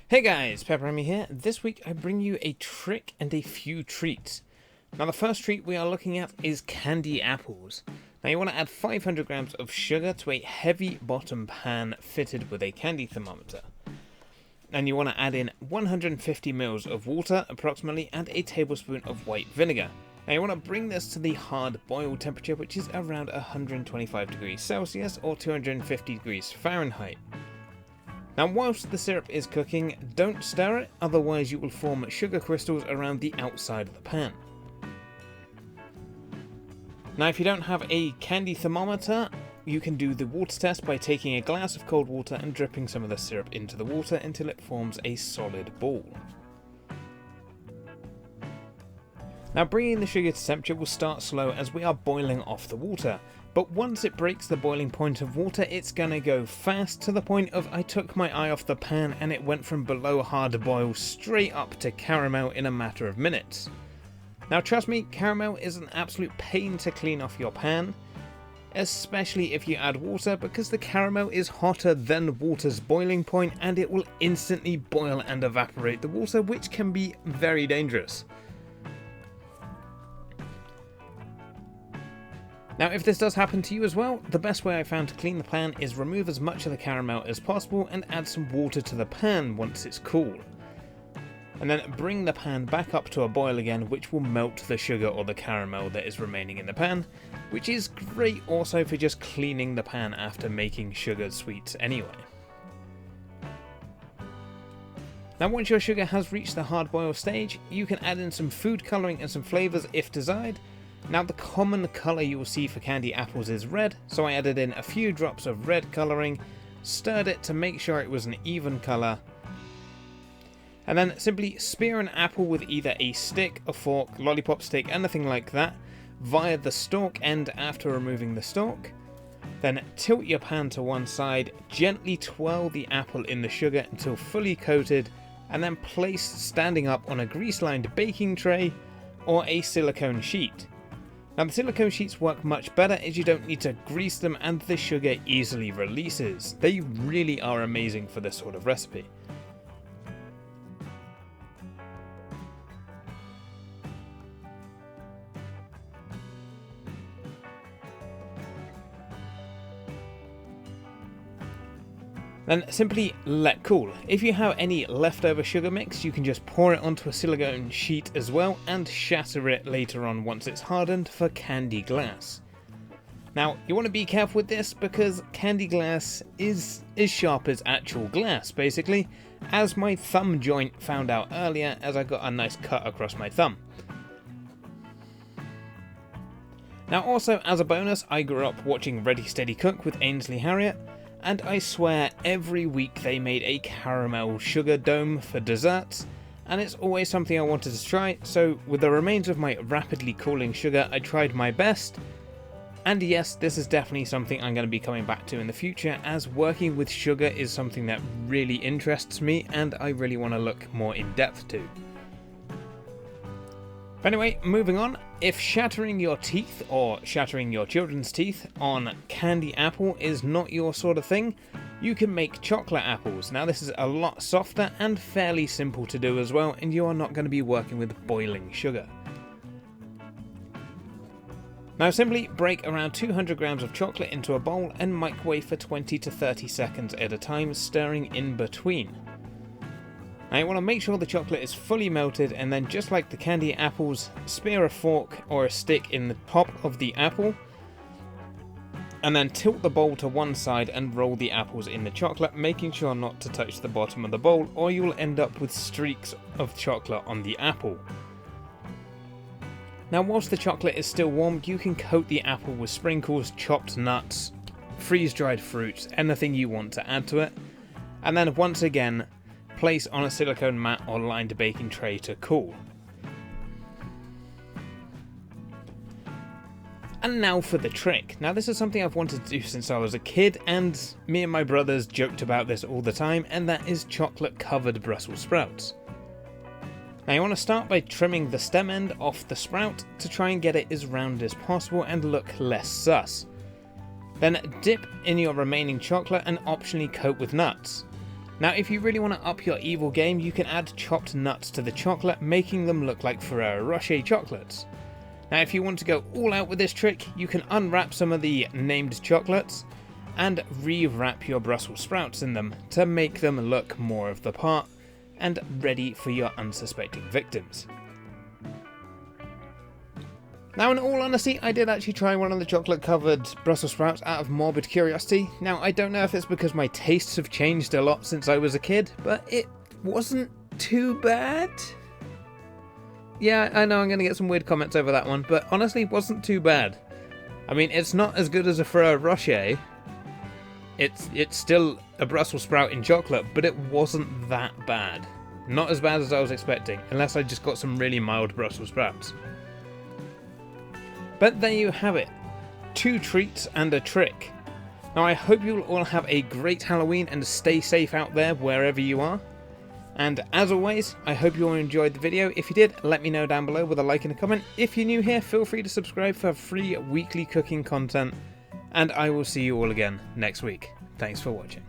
Hey guys, PepperAmmy here. This week I bring you a trick and a few treats. Now the first treat we are looking at is candy apples. Now you want to add 500 grams of sugar to a heavy bottom pan fitted with a candy thermometer. And you want to add in 150 ml of water approximately and a tablespoon of white vinegar. Now you want to bring this to the hard boil temperature, which is around 125 degrees Celsius or 250 degrees Fahrenheit. Now whilst the syrup is cooking, don't stir it, otherwise you will form sugar crystals around the outside of the pan. Now if you don't have a candy thermometer, you can do the water test by taking a glass of cold water and dripping some of the syrup into the water until it forms a solid ball. Now bringing the sugar to temperature will start slow as we are boiling off the water, but once it breaks the boiling point of water it's gonna go fast to the point of I took my eye off the pan and it went from below hard boil straight up to caramel in a matter of minutes. Now trust me, caramel is an absolute pain to clean off your pan, especially if you add water, because the caramel is hotter than water's boiling point and it will instantly boil and evaporate the water, which can be very dangerous. Now if this does happen to you as well, the best way I found to clean the pan is remove as much of the caramel as possible and add some water to the pan once it's cool. And then bring the pan back up to a boil again, which will melt the sugar or the caramel that is remaining in the pan, which is great also for just cleaning the pan after making sugared sweets anyway. Now once your sugar has reached the hard boil stage, you can add in some food colouring and some flavours if desired. Now the common colour you will see for candy apples is red, so I added in a few drops of red colouring, stirred it to make sure it was an even colour, and then simply spear an apple with either a stick, a fork, lollipop stick, anything like that, via the stalk end after removing the stalk. Then tilt your pan to one side, gently twirl the apple in the sugar until fully coated, and then place standing up on a grease-lined baking tray or a silicone sheet. Now the silicone sheets work much better as you don't need to grease them and the sugar easily releases. They really are amazing for this sort of recipe. Then simply let cool. If you have any leftover sugar mix, you can just pour it onto a silicone sheet as well and shatter it later on once it's hardened for candy glass. Now you want to be careful with this because candy glass is as sharp as actual glass basically, as my thumb joint found out earlier as I got a nice cut across my thumb. Now also as a bonus, I grew up watching Ready Steady Cook with Ainsley Harriott, and I swear every week they made a caramel sugar dome for desserts, and it's always something I wanted to try, so with the remains of my rapidly cooling sugar I tried my best, and yes, this is definitely something I'm going to be coming back to in the future, as working with sugar is something that really interests me and I really want to look more in depth to. But anyway, moving on, if shattering your teeth or shattering your children's teeth on candy apple is not your sort of thing, you can make chocolate apples. Now this is a lot softer and fairly simple to do as well, and you are not going to be working with boiling sugar. Now simply break around 200 grams of chocolate into a bowl and microwave for 20 to 30 seconds at a time, stirring in between. Now you want to make sure the chocolate is fully melted, and then just like the candy apples, spear a fork or a stick in the top of the apple, and then tilt the bowl to one side and roll the apples in the chocolate, making sure not to touch the bottom of the bowl or you will end up with streaks of chocolate on the apple. Now whilst the chocolate is still warm, you can coat the apple with sprinkles, chopped nuts, freeze-dried fruits, anything you want to add to it, and then once again place on a silicone mat or lined baking tray to cool. And now for the trick. Now this is something I've wanted to do since I was a kid, and me and my brothers joked about this all the time, and that is chocolate covered Brussels sprouts. Now you want to start by trimming the stem end off the sprout to try and get it as round as possible and look less sus. Then dip in your remaining chocolate and optionally coat with nuts. Now if you really want to up your evil game, you can add chopped nuts to the chocolate, making them look like Ferrero Rocher chocolates. Now if you want to go all out with this trick, you can unwrap some of the named chocolates and re-wrap your Brussels sprouts in them to make them look more of the part and ready for your unsuspecting victims. Now in all honesty, I did actually try one of the chocolate covered Brussels sprouts out of morbid curiosity. Now I don't know if it's because my tastes have changed a lot since I was a kid, but it wasn't too bad. Yeah, I know I'm going to get some weird comments over that one, but honestly it wasn't too bad. I mean, it's not as good as a Ferrero Rocher. It's still a Brussels sprout in chocolate, but it wasn't that bad. Not as bad as I was expecting, unless I just got some really mild Brussels sprouts. But there you have it. 2 treats and a trick. Now I hope you'll all have a great Halloween and stay safe out there wherever you are. And as always, I hope you all enjoyed the video. If you did, let me know down below with a like and a comment. If you're new here, feel free to subscribe for free weekly cooking content. And I will see you all again next week. Thanks for watching.